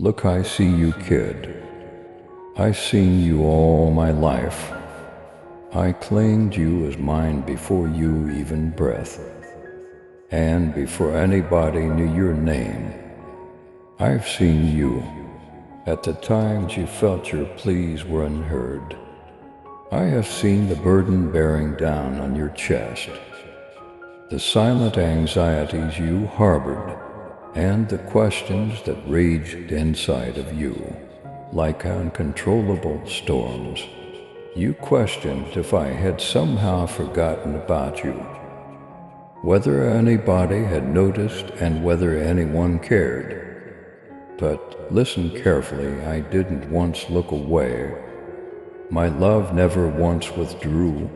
Look, I see you, kid. I've seen you all my life. I claimed you as mine before you even breathed, and before anybody knew your name. I've seen you at the times you felt your pleas were unheard. I have seen the burden bearing down on your chest, the silent anxieties you harbored, and the questions that raged inside of you like uncontrollable storms. You questioned if I had somehow forgotten about you, whether anybody had noticed and whether anyone cared. But listen carefully, I didn't once look away. My love never once withdrew.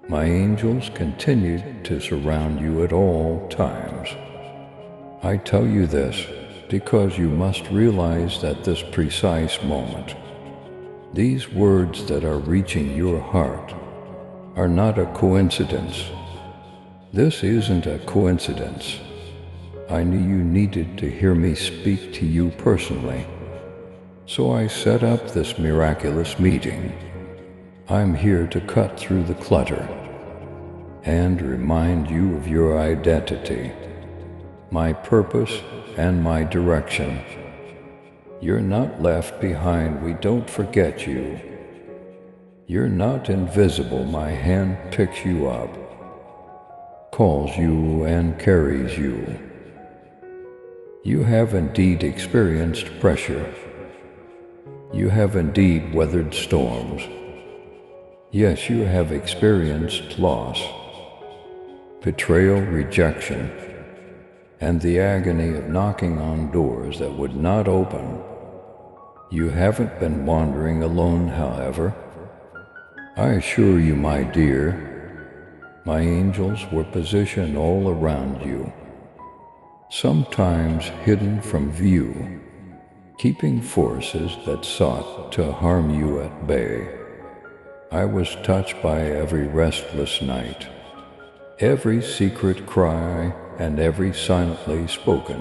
My angels continued to surround you at all times. I tell you this because you must realize that this precise moment, these words that are reaching your heart, are not a coincidence. This isn't a coincidence. I knew you needed to hear me speak to you personally, so I set up this miraculous meeting. I'm here to cut through the clutter and remind you of your identity, my purpose, and my direction. You're not left behind, we don't forget you. You're not invisible, my hand picks you up, calls you, and carries you. You have indeed experienced pressure. You have indeed weathered storms. Yes, you have experienced loss, betrayal, rejection, and the agony of knocking on doors that would not open. You haven't been wandering alone, however. I assure you, my dear, my angels were positioned all around you, sometimes hidden from view, keeping forces that sought to harm you at bay. I was touched by every restless night, every secret cry, and every silently spoken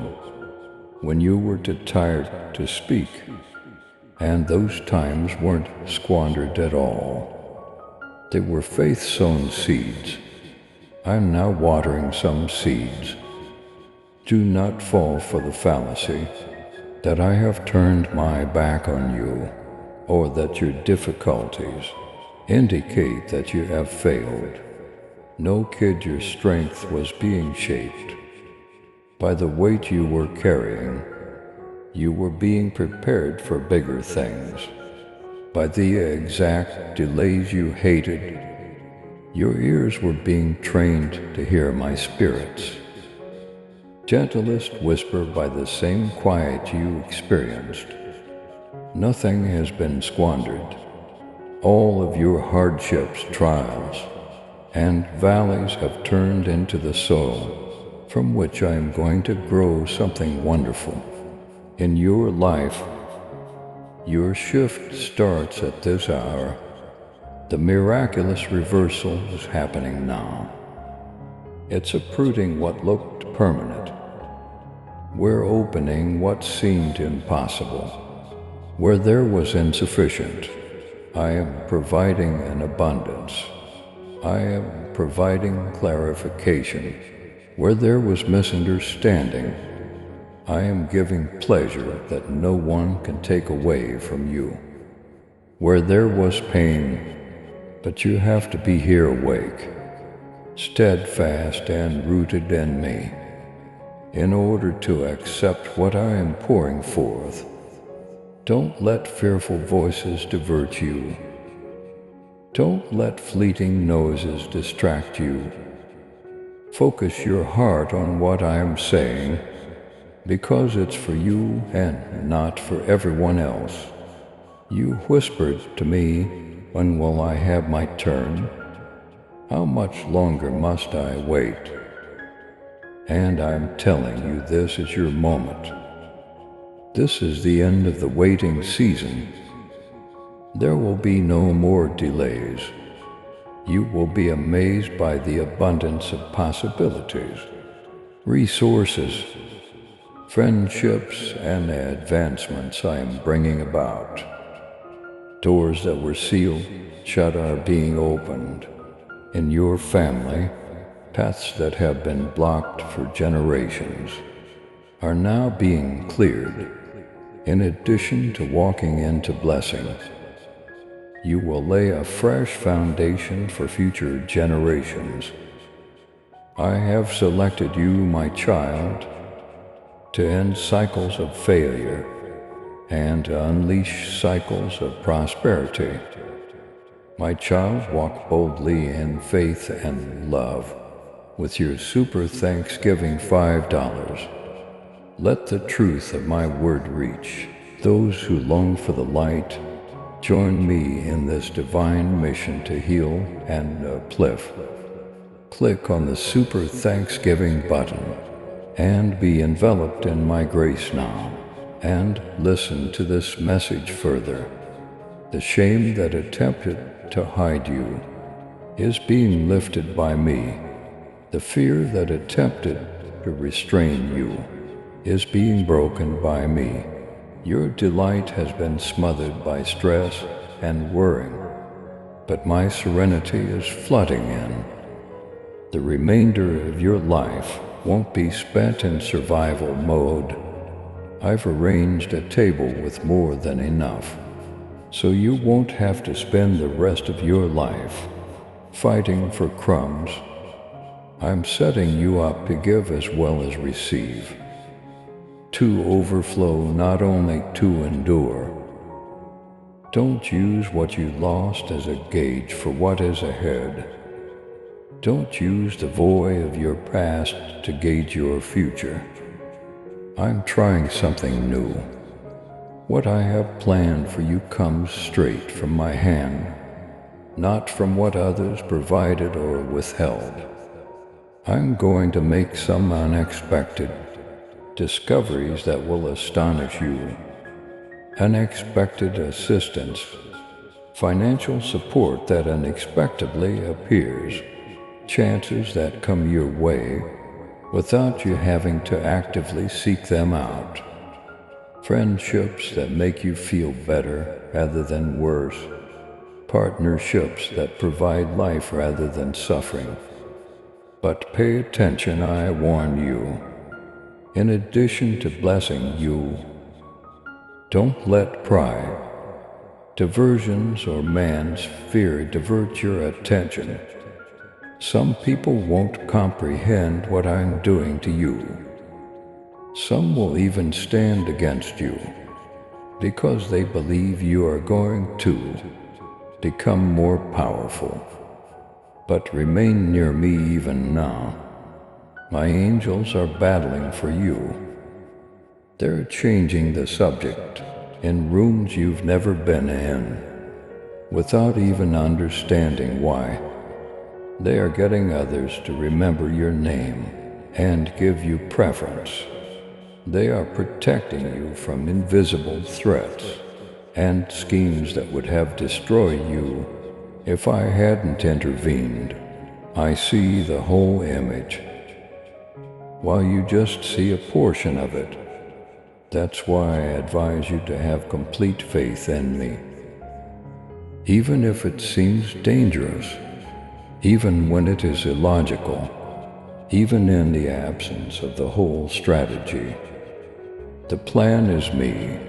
when you were too tired to speak, and those times weren't squandered at all. They were faith-sown seeds. I'm now watering some seeds. Do not fall for the fallacy that I have turned my back on you, or that your difficulties indicate that you have failed. No, kid, your strength was being shaped by the weight you were carrying. You were being prepared for bigger things by the exact delays you hated. Your ears were being trained to hear my spirits, gentlest whisper by the same quiet you experienced. Nothing has been squandered. All of your hardships, trials, and valleys have turned into the soil from which I am going to grow something wonderful in your life. Your shift starts at this hour. The miraculous reversal is happening now. It's uprooting what looked permanent. We're opening what seemed impossible. Where there was insufficient, I am providing an abundance. I am providing clarification. Where there was misunderstanding, I am giving pleasure that no one can take away from you. Where there was pain, but you have to be here awake, steadfast and rooted in me, in order to accept what I am pouring forth. Don't let fearful voices divert you. Don't let fleeting noises distract you. Focus your heart on what I am saying, because it's for you and not for everyone else. You whispered to me, when will I have my turn? How much longer must I wait? And I'm telling you, this is your moment. This is the end of the waiting season. There will be no more delays. You will be amazed by the abundance of possibilities, resources, friendships, and advancements I am bringing about. Doors that were sealed shut are being opened. In your family, paths that have been blocked for generations are now being cleared. In addition to walking into blessings, you will lay a fresh foundation for future generations. I have selected you, my child, to end cycles of failure and to unleash cycles of prosperity. My child, walk boldly in faith and love with your super Thanksgiving $5. Let the truth of my word reach those who long for the light. Join me in this divine mission to heal and uplift. Click on the Super Thanksgiving button and be enveloped in my grace now. And listen to this message further. The shame that attempted to hide you is being lifted by me. The fear that attempted to restrain you is being broken by me. Your delight has been smothered by stress and worrying, but my serenity is flooding in. The remainder of your life won't be spent in survival mode. I've arranged a table with more than enough, so you won't have to spend the rest of your life fighting for crumbs. I'm setting you up to give as well as receive, to overflow, not only to endure. Don't use what you lost as a gauge for what is ahead. Don't use the void of your past to gauge your future. I'm trying something new. What I have planned for you comes straight from my hand, not from what others provided or withheld. I'm going to make some unexpected discoveries that will astonish you. Unexpected assistance, financial support that unexpectedly appears, chances that come your way without you having to actively seek them out, friendships that make you feel better rather than worse, partnerships that provide life rather than suffering. But pay attention, I warn you. In addition to blessing you, don't let pride, diversions, or man's fear divert your attention. Some people won't comprehend what I'm doing to you. Some will even stand against you because they believe you are going to become more powerful. But remain near me even now. My angels are battling for you. They're changing the subject in rooms you've never been in, without even understanding why. They are getting others to remember your name and give you preference. They are protecting you from invisible threats and schemes that would have destroyed you if I hadn't intervened. I see the whole image, while you just see a portion of it. That's why I advise you to have complete faith in me. Even if it seems dangerous, even when it is illogical, even in the absence of the whole strategy. The plan is me.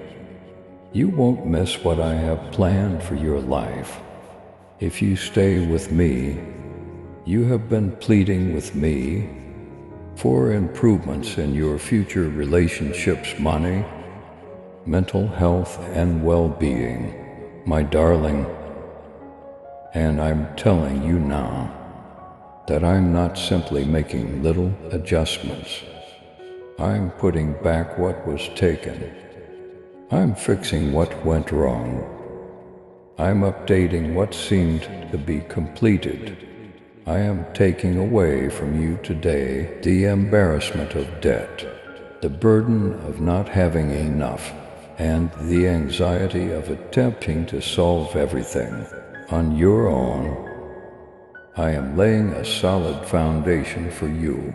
You won't miss what I have planned for your life. If you stay with me, you have been pleading with me for improvements in your future relationships, money, mental health, and well-being, my darling. And I'm telling you now that I'm not simply making little adjustments. I'm putting back what was taken. I'm fixing what went wrong. I'm updating what seemed to be completed. I am taking away from you today the embarrassment of debt, the burden of not having enough, and the anxiety of attempting to solve everything on your own. I am laying a solid foundation for you.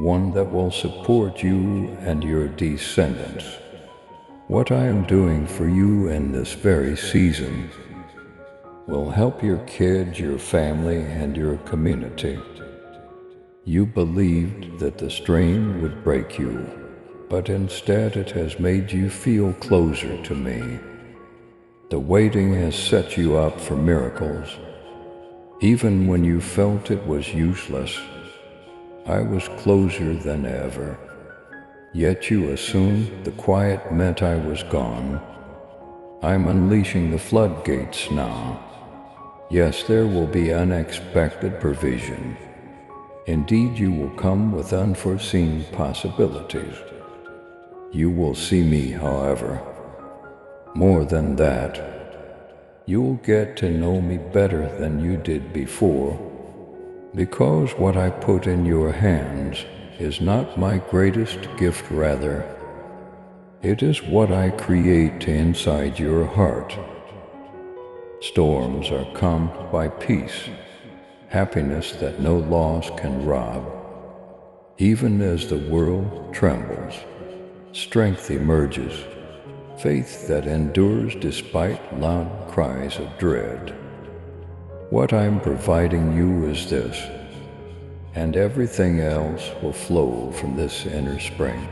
one that will support you and your descendants. What I am doing for you in this very season will help your kids, your family, and your community. You believed that the strain would break you, but instead it has made you feel closer to me. The waiting has set you up for miracles. Even when you felt it was useless, I was closer than ever. Yet you assumed the quiet meant I was gone. I'm unleashing the floodgates now. Yes, there will be unexpected provision. Indeed, you will come with unforeseen possibilities. You will see me, however. More than that, you'll get to know me better than you did before, because what I put in your hands is not my greatest gift, rather, it is what I create inside your heart. Storms are calmed by peace, happiness that no loss can rob. Even as the world trembles, strength emerges, faith that endures despite loud cries of dread. What I'm providing you is this, and everything else will flow from this inner spring.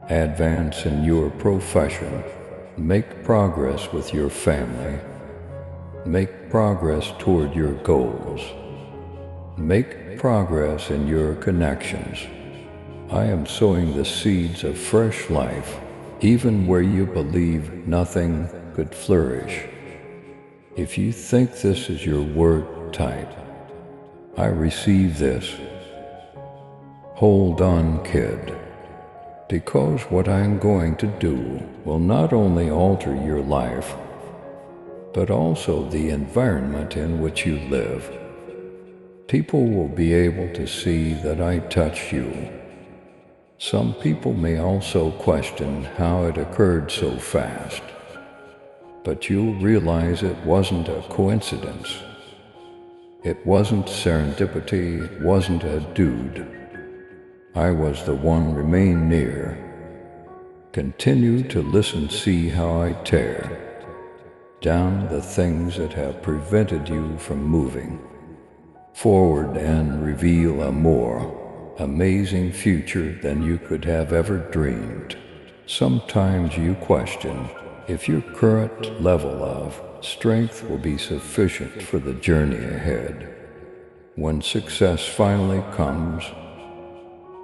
Advance in your profession, make progress with your family, make progress toward your goals, make progress in your connections. I am sowing the seeds of fresh life, even where you believe nothing could flourish. If you think this is your word type, I receive this. Hold on, kid, because what I'm going to do will not only alter your life, but also the environment in which you live. People will be able to see that I touch you. Some people may also question how it occurred so fast, but you'll realize it wasn't a coincidence. It wasn't serendipity, it wasn't a dude. I was the one. Remain near. Continue to listen, see how I tear down the things that have prevented you from moving forward and reveal a more amazing future than you could have ever dreamed. Sometimes you question if your current level of strength will be sufficient for the journey ahead. When success finally comes,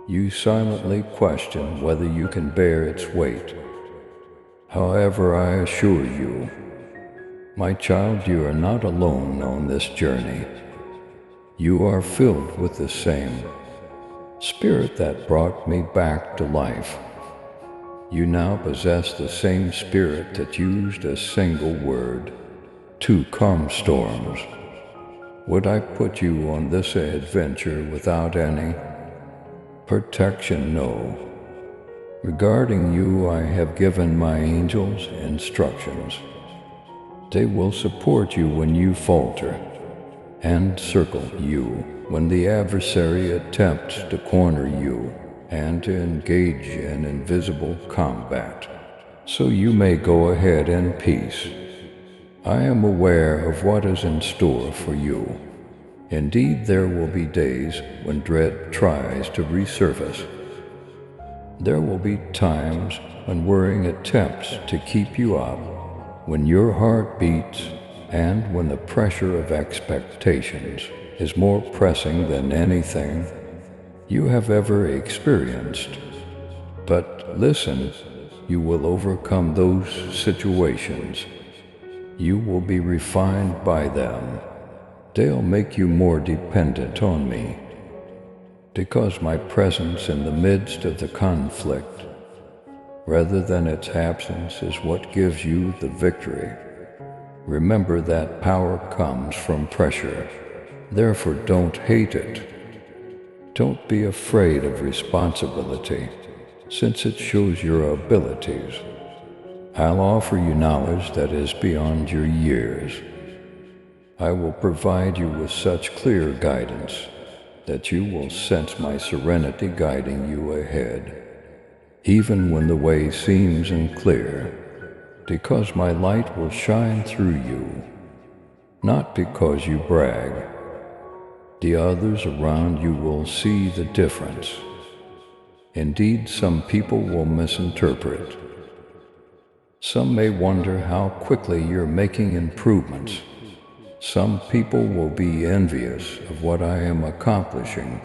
you silently question whether you can bear its weight. However, I assure you, my child, you are not alone on this journey. You are filled with the same Spirit that brought me back to life. You now possess the same Spirit that used a single word to calm storms. Would I put you on this adventure without any protection? No. Regarding you, I have given my angels instructions. They will support you when you falter, and circle you when the adversary attempts to corner you and to engage in invisible combat, so you may go ahead in peace. I am aware of what is in store for you. Indeed, there will be days when dread tries to resurface. There will be times when worrying attempts to keep you up, when your heart beats, and when the pressure of expectations is more pressing than anything you have ever experienced. But listen, you will overcome those situations. You will be refined by them. They'll make you more dependent on me, because my presence in the midst of the conflict, rather than its absence, is what gives you the victory. Remember that power comes from pressure. Therefore, don't hate it. Don't be afraid of responsibility, since it shows your abilities. I'll offer you knowledge that is beyond your years. I will provide you with such clear guidance that you will sense my serenity guiding you ahead, even when the way seems unclear, because my light will shine through you, not because you brag. The others around you will see the difference. Indeed, some people will misinterpret. Some may wonder how quickly you're making improvements. Some people will be envious of what I am accomplishing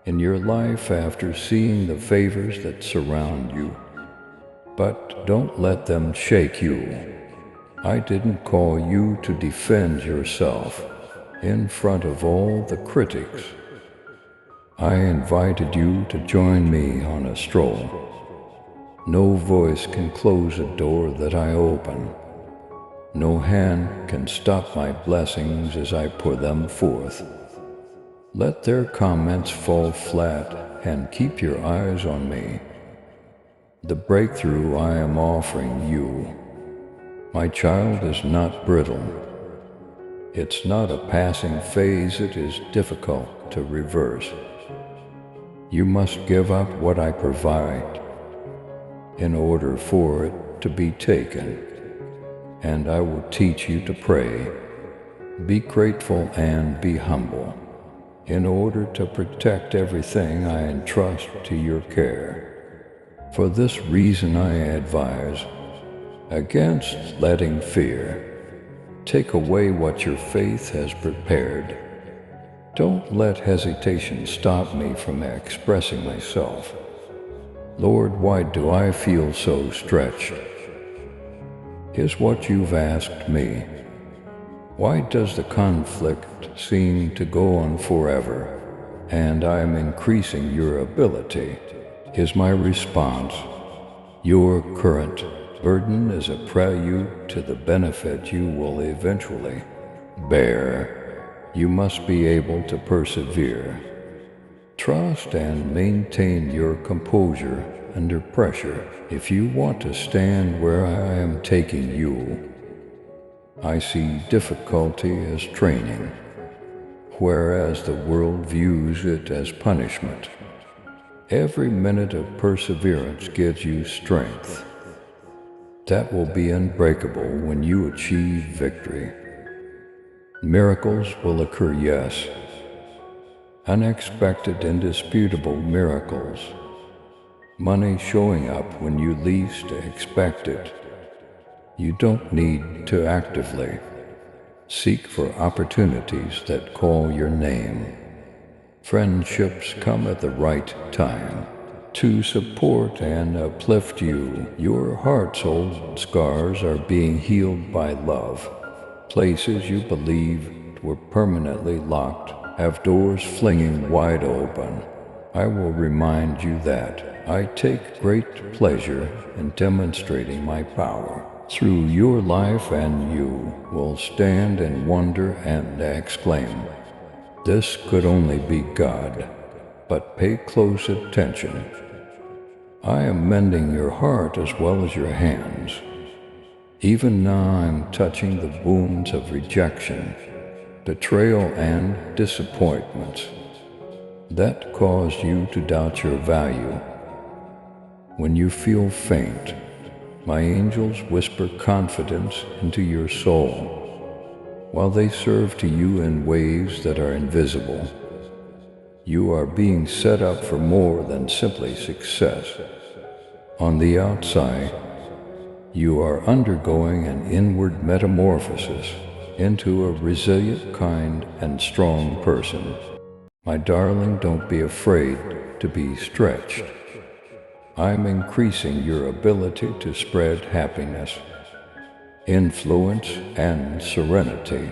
in your life after seeing the favors that surround you. But don't let them shake you. I didn't call you to defend yourself in front of all the critics. I invited you to join me on a stroll. No voice can close a door that I open. No hand can stop my blessings as I pour them forth. Let their comments fall flat and keep your eyes on me. The breakthrough I am offering you, my child, is not brittle. It's not a passing phase, it is difficult to reverse. You must give up what I provide in order for it to be taken. And I will teach you to pray, be grateful and be humble, in order to protect everything I entrust to your care. For this reason I advise against letting fear take away what your faith has prepared. Don't let hesitation stop me from expressing myself. Lord, why do I feel so stretched? Is what you've asked me. Why does the conflict seem to go on forever, and I am increasing your ability? Is my response. Your current burden is a prelude to the benefit you will eventually bear. You must be able to persevere. Trust and maintain your composure under pressure if you want to stand where I am taking you. I see difficulty as training, whereas the world views it as punishment. Every minute of perseverance gives you strength that will be unbreakable when you achieve victory. Miracles will occur, yes. Unexpected, indisputable miracles. Money showing up when you least expect it. You don't need to actively seek for opportunities that call your name. Friendships come at the right time to support and uplift you. Your heart's old scars are being healed by love. Places you believed were permanently locked have doors flinging wide open. I will remind you that I take great pleasure in demonstrating my power through your life, and you will stand in wonder and exclaim, "This could only be God." But pay close attention. I am mending your heart as well as your hands. Even now I'm touching the wounds of rejection, betrayal, and disappointments that caused you to doubt your value. When you feel faint, my angels whisper confidence into your soul, while they serve to you in ways that are invisible. You are being set up for more than simply success. On the outside, you are undergoing an inward metamorphosis into a resilient, kind, and strong person. My darling, don't be afraid to be stretched. I'm increasing your ability to spread happiness, influence, and serenity.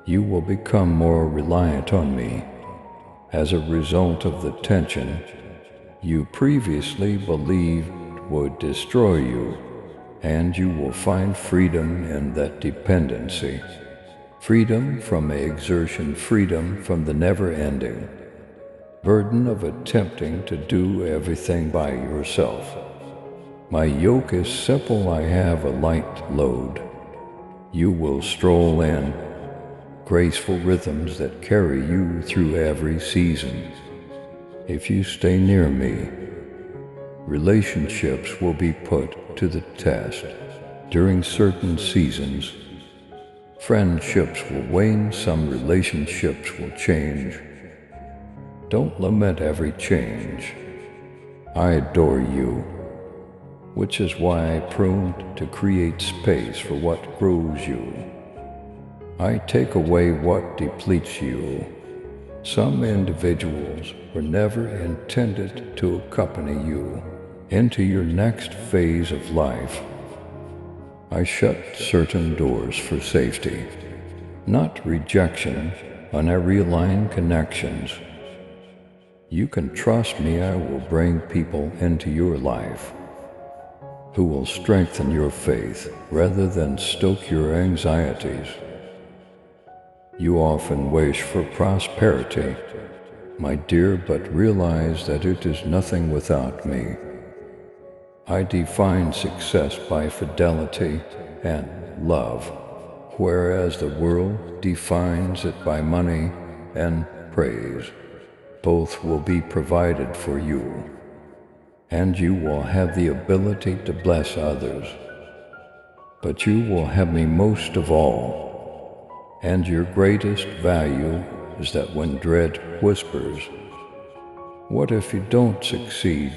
You will become more reliant on me as a result of the tension you previously believed would destroy you, and you will find freedom in that dependency. Freedom from exertion, freedom from the never-ending burden of attempting to do everything by yourself. My yoke is simple, I have a light load. You will stroll in, graceful rhythms that carry you through every season. If you stay near me, relationships will be put to the test. During certain seasons, friendships will wane, some relationships will change. Don't lament every change. I adore you, which is why I pruned to create space for what grows you. I take away what depletes you. Some individuals were never intended to accompany you into your next phase of life. I shut certain doors for safety, not rejection, and I realign connections. You can trust me, I will bring people into your life who will strengthen your faith rather than stoke your anxieties. You often wish for prosperity, my dear, but realize that it is nothing without me. I define success by fidelity and love, whereas the world defines it by money and praise. Both will be provided for you, and you will have the ability to bless others. But you will have me most of all, and your greatest value is that when dread whispers, "What if you don't succeed?"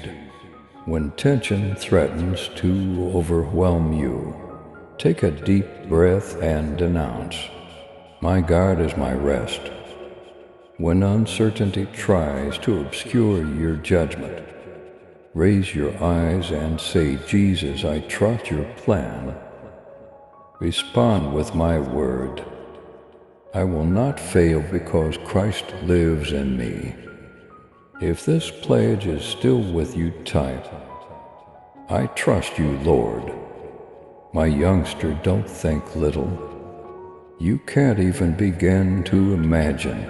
When tension threatens to overwhelm you, take a deep breath and denounce, "My God is my rest." When uncertainty tries to obscure your judgment, raise your eyes and say, "Jesus, I trust your plan." Respond with my word. I will not fail because Christ lives in me. If this pledge is still with you, type, "I trust you, Lord." My youngster, don't think little. You can't even begin to imagine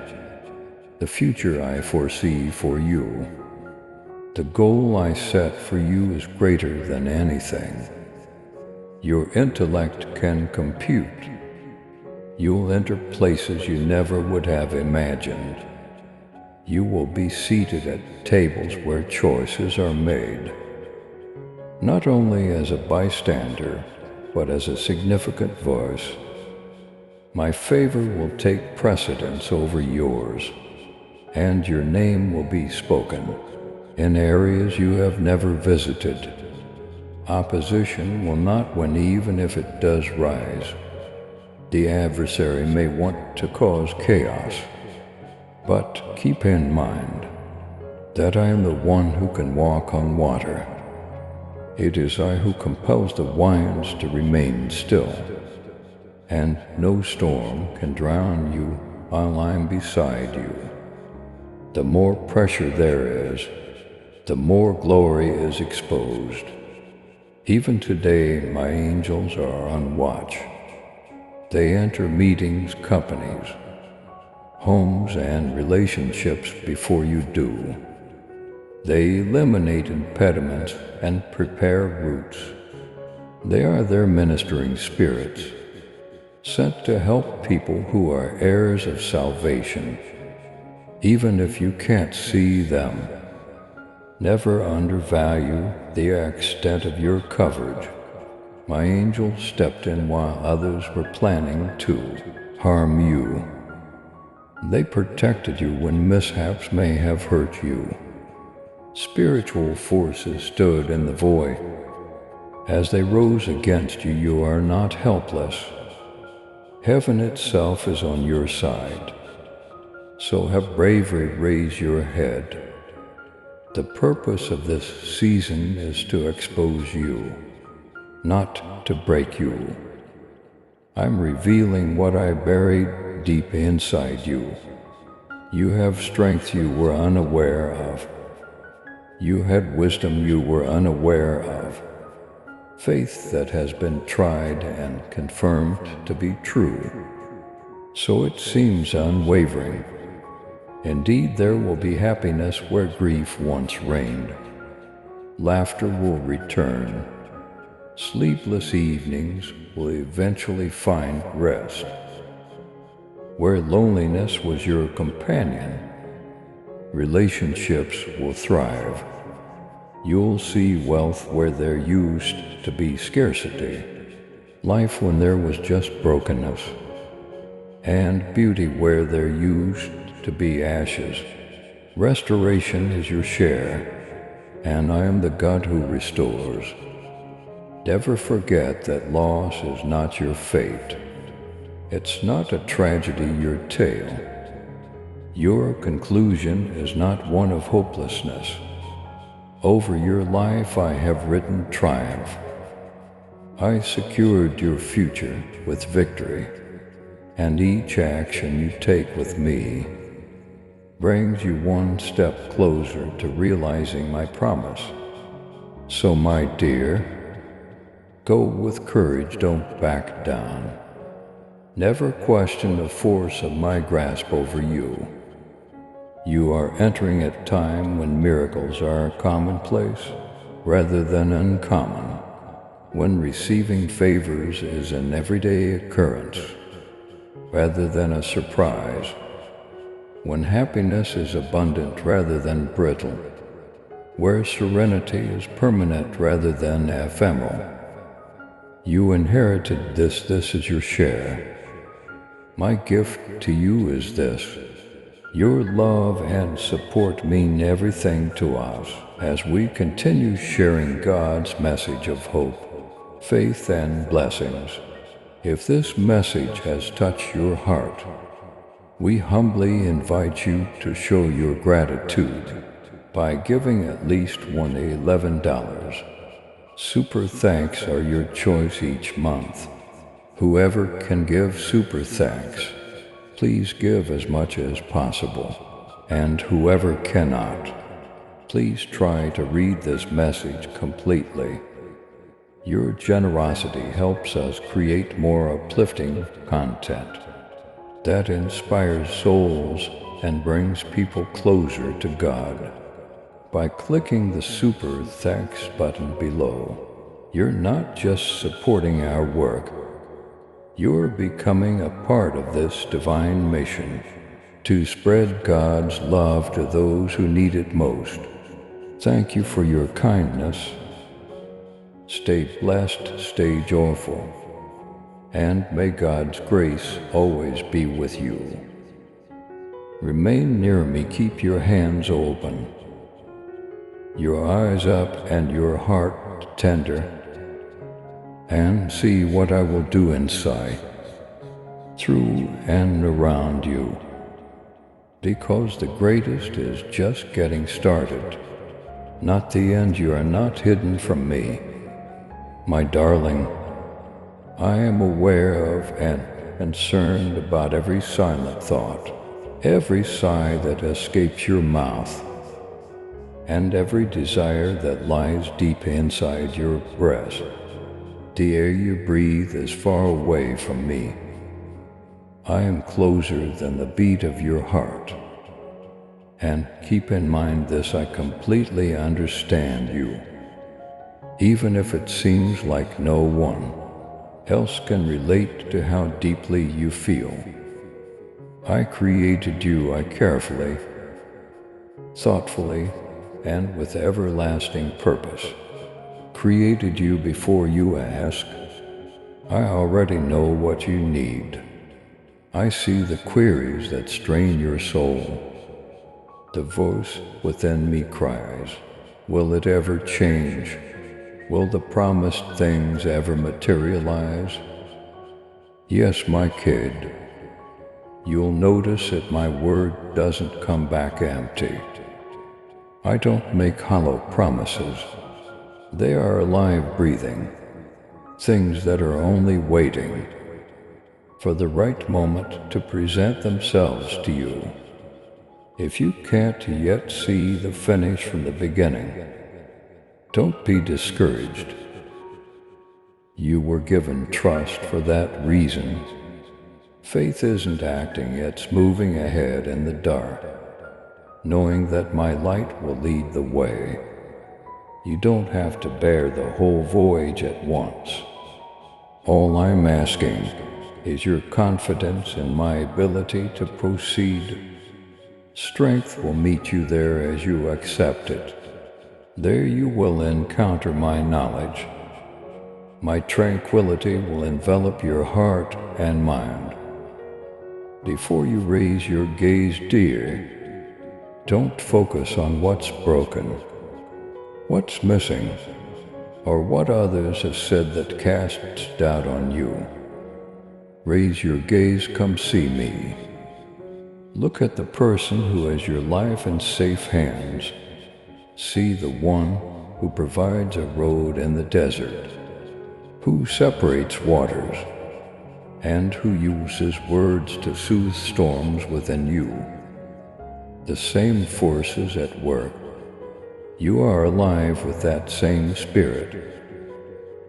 the future I foresee for you. The goal I set for you is greater than anything your intellect can compute. You'll enter places you never would have imagined. You will be seated at tables where choices are made, not only as a bystander, but as a significant voice. My favor will take precedence over yours, and your name will be spoken in areas you have never visited. Opposition will not win even if it does rise. The adversary may want to cause chaos, but keep in mind that I am the one who can walk on water. It is I who compels the winds to remain still, and no storm can drown you while I'm beside you. The more pressure there is, the more glory is exposed. Even today, my angels are on watch. They enter meetings, companies, homes, and relationships before you do. They eliminate impediments and prepare routes. They are their ministering spirits, sent to help people who are heirs of salvation, even if you can't see them. Never undervalue the extent of your coverage. My angels stepped in while others were planning to harm you. They protected you when mishaps may have hurt you. Spiritual forces stood in the void. As they rose against you, you are not helpless. Heaven itself is on your side. So have bravery, raise your head. The purpose of this season is to expose you, not to break you. I'm revealing what I buried deep inside you. You have strength you were unaware of. You had wisdom you were unaware of. Faith that has been tried and confirmed to be true. So it seems unwavering. Indeed, there will be happiness where grief once reigned. Laughter will return. Sleepless evenings will eventually find rest. Where loneliness was your companion, relationships will thrive. You'll see wealth where there used to be scarcity, life when there was just brokenness, and beauty where there used to be ashes. Restoration is your share, and I am the God who restores. Never forget that loss is not your fate. It's not a tragedy, your tale. Your conclusion is not one of hopelessness. Over your life I have written triumph. I secured your future with victory, and each action you take with me brings you one step closer to realizing my promise. So, my dear, go with courage, don't back down. Never question the force of my grasp over you. You are entering a time when miracles are commonplace rather than uncommon, when receiving favors is an everyday occurrence rather than a surprise, when happiness is abundant rather than brittle, where serenity is permanent rather than ephemeral. You inherited this is your share. My gift to you is this. Your love and support mean everything to us as we continue sharing God's message of hope, faith, and blessings. If this message has touched your heart, we humbly invite you to show your gratitude by giving at least $11. Super thanks are your choice each month. Whoever can give super thanks, please give as much as possible. And whoever cannot, please try to read this message completely. Your generosity helps us create more uplifting content that inspires souls and brings people closer to God. By clicking the Super Thanks button below, you're not just supporting our work, you're becoming a part of this divine mission to spread God's love to those who need it most. Thank you for your kindness. Stay blessed, stay joyful, and may God's grace always be with you. Remain near me, keep your hands open, your eyes up and your heart tender, and see what I will do inside, through and around you, because the greatest is just getting started, not the end. You are not hidden from me. My darling, I am aware of and concerned about every silent thought, every sigh that escapes your mouth, and every desire that lies deep inside your breast. The air you breathe is far away from me. I am closer than the beat of your heart. And keep in mind this, I completely understand you, even if it seems like no one else can relate to how deeply you feel. I created you, I carefully, thoughtfully, and with everlasting purpose created you before you ask. I already know what you need. I see the queries that strain your soul. The voice within me cries, will it ever change? Will the promised things ever materialize? Yes, my kid, you'll notice that my word doesn't come back empty. I don't make hollow promises. They are alive, breathing, things that are only waiting for the right moment to present themselves to you. If you can't yet see the finish from the beginning, don't be discouraged. You were given trust for that reason. Faith isn't acting, it's moving ahead in the dark, knowing that my light will lead the way. You don't have to bear the whole voyage at once. All I'm asking is your confidence in my ability to proceed. Strength will meet you there as you accept it. There you will encounter my knowledge. My tranquility will envelop your heart and mind. Before you raise your gaze, dear, don't focus on what's broken, what's missing, or what others have said that casts doubt on you. Raise your gaze, come see me. Look at the person who has your life in safe hands. See the one who provides a road in the desert, who separates waters, and who uses words to soothe storms within you. The same force is at work. You are alive with that same spirit.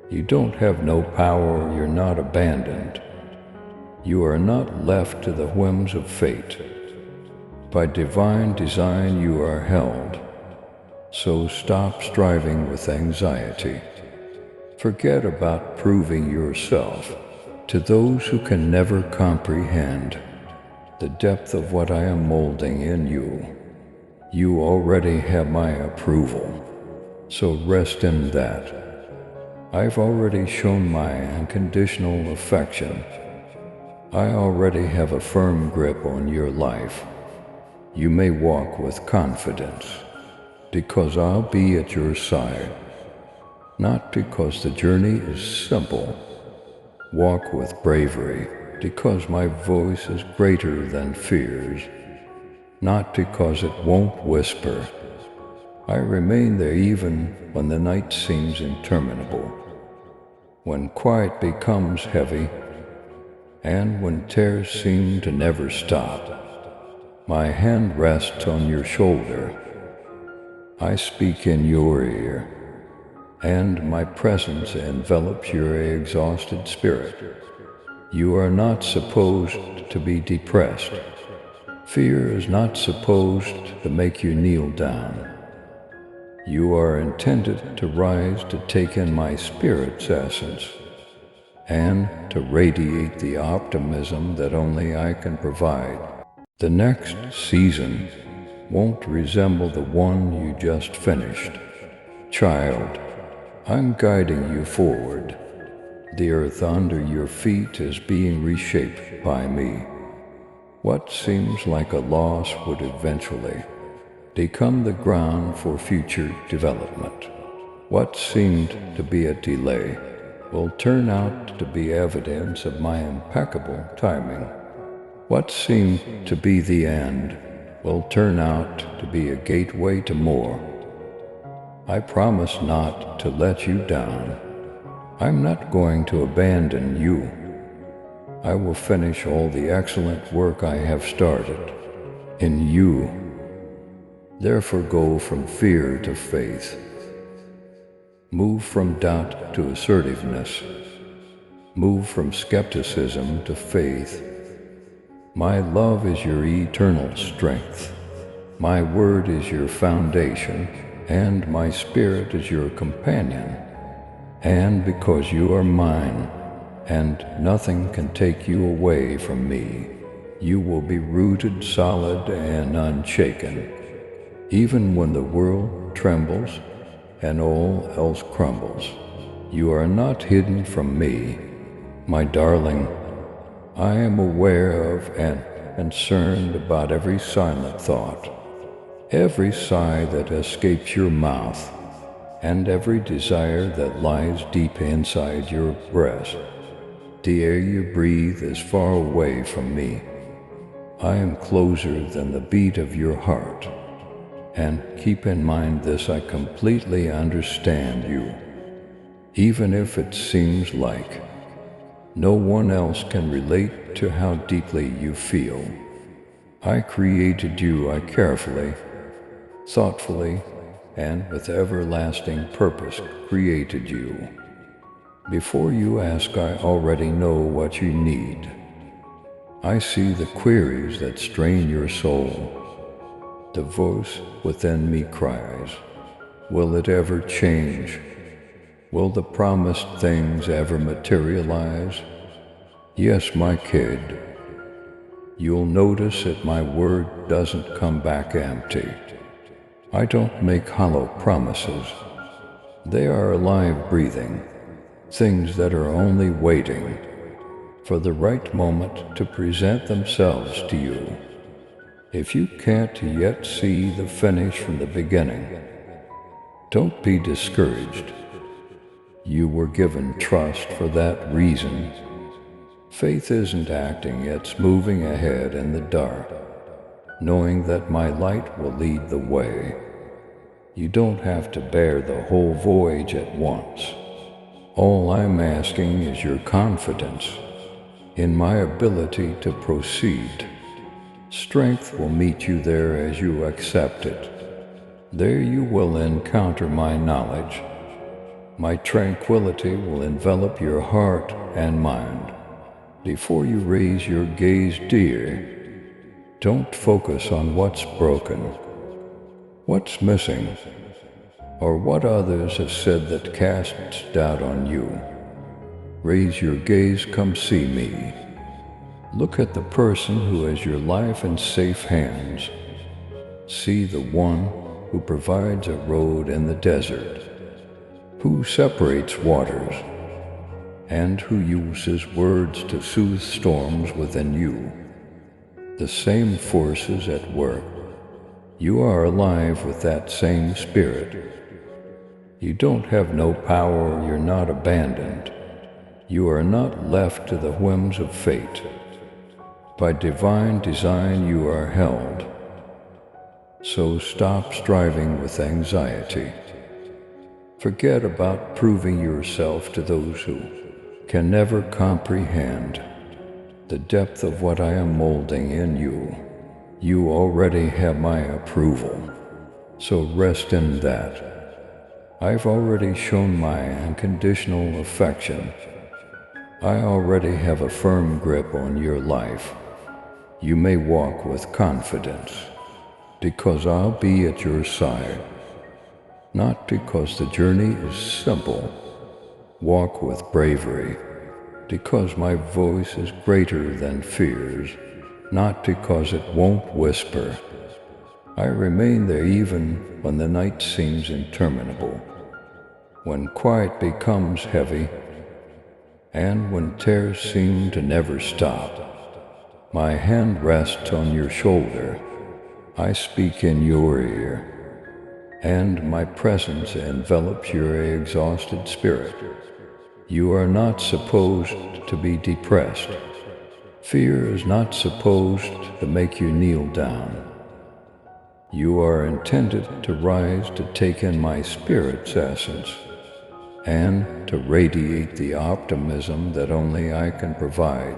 You don't have no power, you're not abandoned. You are not left to the whims of fate. By divine design you are held. So stop striving with anxiety. Forget about proving yourself to those who can never comprehend the depth of what I am molding in you. You already have my approval, so rest in that. I've already shown my unconditional affection. I already have a firm grip on your life. You may walk with confidence, because I'll be at your side, not because the journey is simple. Walk with bravery, because my voice is greater than fears, not because it won't whisper. I remain there even when the night seems interminable, when quiet becomes heavy, and when tears seem to never stop. My hand rests on your shoulder. I speak in your ear, and my presence envelops your exhausted spirit. You are not supposed to be depressed. Fear is not supposed to make you kneel down. You are intended to rise to take in my spirit's essence, and to radiate the optimism that only I can provide. The next season won't resemble the one you just finished. Child, I'm guiding you forward. The earth under your feet is being reshaped by me. What seems like a loss would eventually become the ground for future development. What seemed to be a delay will turn out to be evidence of my impeccable timing. What seemed to be the end will turn out to be a gateway to more. I promise not to let you down. I'm not going to abandon you. I will finish all the excellent work I have started in you. Therefore go from fear to faith. Move from doubt to assertiveness. Move from skepticism to faith. My love is your eternal strength. My word is your foundation, and my spirit is your companion. And because you are mine, and nothing can take you away from me, you will be rooted solid and unshaken. Even when the world trembles and all else crumbles, you are not hidden from me. My darling, I am aware of and concerned about every silent thought, every sigh that escapes your mouth, and every desire that lies deep inside your breast. The air you breathe is far away from me. I am closer than the beat of your heart. And keep in mind this, I completely understand you, even if it seems like no one else can relate to how deeply you feel. I created you, I carefully, thoughtfully, and with everlasting purpose created you. Before you ask, I already know what you need. I see the queries that strain your soul. The voice within me cries, will it ever change? Will the promised things ever materialize? Yes, my kid, you'll notice that my word doesn't come back empty. I don't make hollow promises. They are alive, breathing, things that are only waiting for the right moment to present themselves to you. If you can't yet see the finish from the beginning, don't be discouraged. You were given trust for that reason. Faith isn't acting, it's moving ahead in the dark, knowing that my light will lead the way. You don't have to bear the whole voyage at once. All I'm asking is your confidence in my ability to proceed. Strength will meet you there as you accept it. There you will encounter my knowledge. My tranquility will envelop your heart and mind. Before you raise your gaze, dear, don't focus on what's broken, what's missing, or what others have said that casts doubt on you. Raise your gaze, come see me. Look at the person who has your life in safe hands. See the one who provides a road in the desert, who separates waters, and who uses words to soothe storms within you. The same forces at work. You are alive with that same spirit. You don't have no power, you're not abandoned. You are not left to the whims of fate. By divine design you are held. So stop striving with anxiety. Forget about proving yourself to those who can never comprehend the depth of what I am molding in you. You already have my approval, so rest in that. I've already shown my unconditional affection. I already have a firm grip on your life. You may walk with confidence, because I'll be at your side. Not because the journey is simple. Walk with bravery, because my voice is greater than fears, not because it won't whisper. I remain there even when the night seems interminable, when quiet becomes heavy, and when tears seem to never stop. My hand rests on your shoulder. I speak in your ear, and my presence envelops your exhausted spirit. You are not supposed to be depressed. Fear is not supposed to make you kneel down. You are intended to rise to take in my spirit's essence and to radiate the optimism that only I can provide.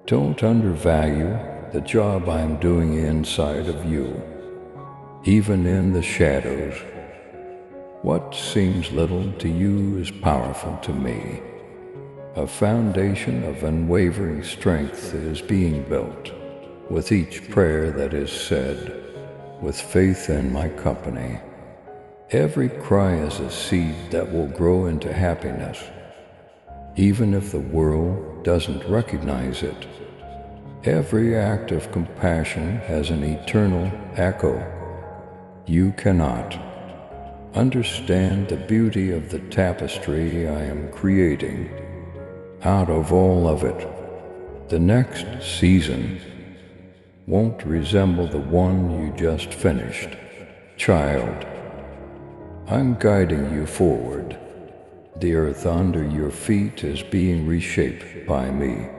Don't undervalue the job I'm doing inside of you, even in the shadows. What seems little to you is powerful to me. A foundation of unwavering strength is being built with each prayer that is said, with faith in my company. Every cry is a seed that will grow into happiness, even if the world doesn't recognize it. Every act of compassion has an eternal echo. You cannot understand the beauty of the tapestry I am creating. Out of all of it, the next season won't resemble the one you just finished. Child, I'm guiding you forward. The earth under your feet is being reshaped by me.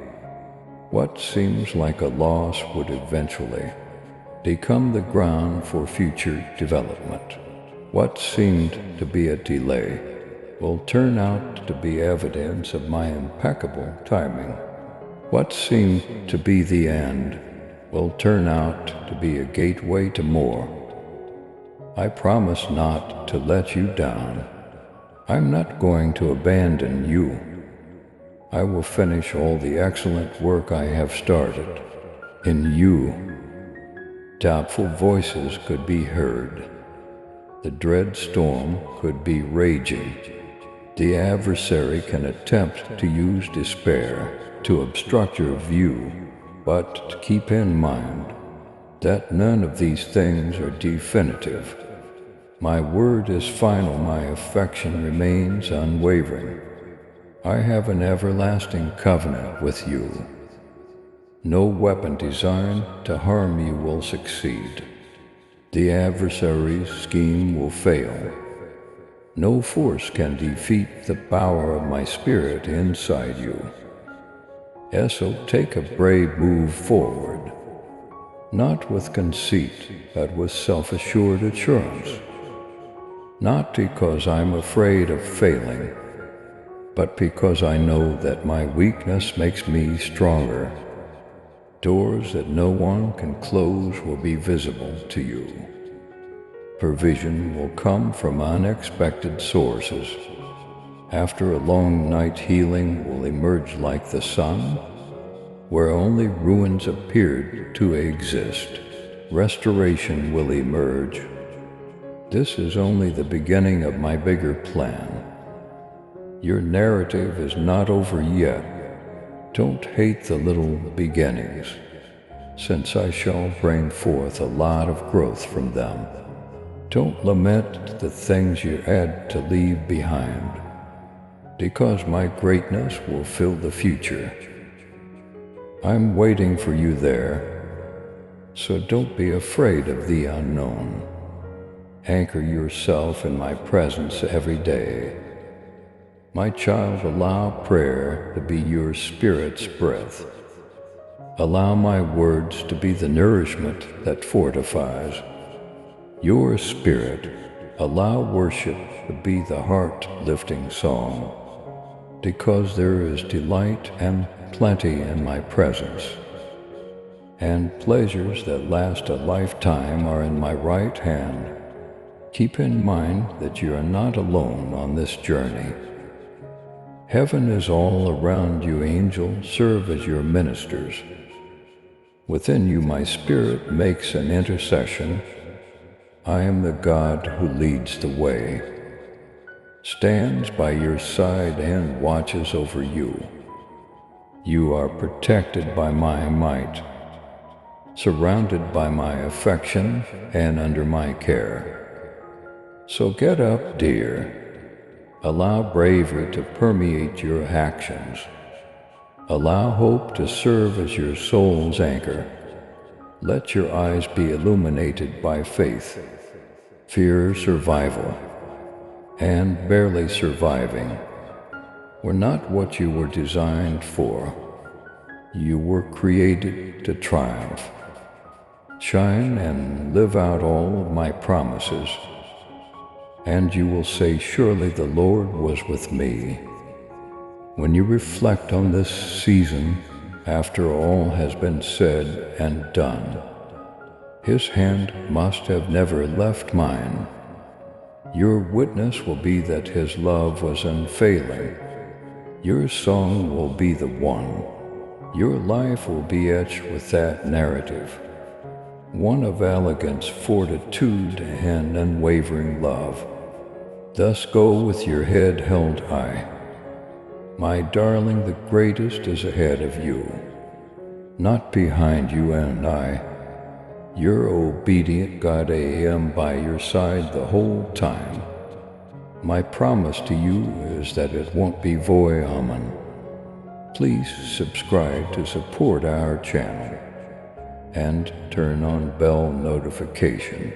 What seems like a loss would eventually become the ground for future development. What seemed to be a delay will turn out to be evidence of my impeccable timing. What seemed to be the end will turn out to be a gateway to more. I promise not to let you down. I'm not going to abandon you. I will finish all the excellent work I have started in you. Doubtful voices could be heard. The dread storm could be raging. The adversary can attempt to use despair to obstruct your view, but keep in mind that none of these things are definitive. My word is final, my affection remains unwavering. I have an everlasting covenant with you. No weapon designed to harm you will succeed. The adversary's scheme will fail. No force can defeat the power of my spirit inside you. So take a brave move forward, not with conceit, but with self-assured assurance. Not because I'm afraid of failing, but because I know that my weakness makes me stronger. Doors that no one can close will be visible to you. Provision will come from unexpected sources. After a long night, healing will emerge like the sun, where only ruins appeared to exist. Restoration will emerge. This is only the beginning of my bigger plan. Your narrative is not over yet. Don't hate the little beginnings, since I shall bring forth a lot of growth from them. Don't lament the things you had to leave behind, because my greatness will fill the future. I'm waiting for you there, so don't be afraid of the unknown. Anchor yourself in my presence every day. My child, allow prayer to be your spirit's breath. Allow my words to be the nourishment that fortifies your spirit. Allow worship to be the heart-lifting song, because there is delight and plenty in my presence, and pleasures that last a lifetime are in my right hand. Keep in mind that you are not alone on this journey. Heaven is all around you. Angels serve as your ministers. Within you my spirit makes an intercession. I am the God who leads the way, stands by your side and watches over you. You are protected by my might, surrounded by my affection and under my care. So get up, dear. Allow bravery to permeate your actions. Allow hope to serve as your soul's anchor. Let your eyes be illuminated by faith. Fear, survival, and barely surviving were not what you were designed for. You were created to triumph. Shine and live out all of my promises, and you will say, surely the Lord was with me. When you reflect on this season, after all has been said and done, His hand must have never left mine. Your witness will be that His love was unfailing. Your song will be the one. Your life will be etched with that narrative, one of elegance, fortitude, and unwavering love. Thus go with your head held high. My darling, the greatest is ahead of you, not behind you and I. Your obedient God, I am by your side the whole time. My promise to you is that it won't be void. Amen. Please subscribe to support our channel and turn on bell notification.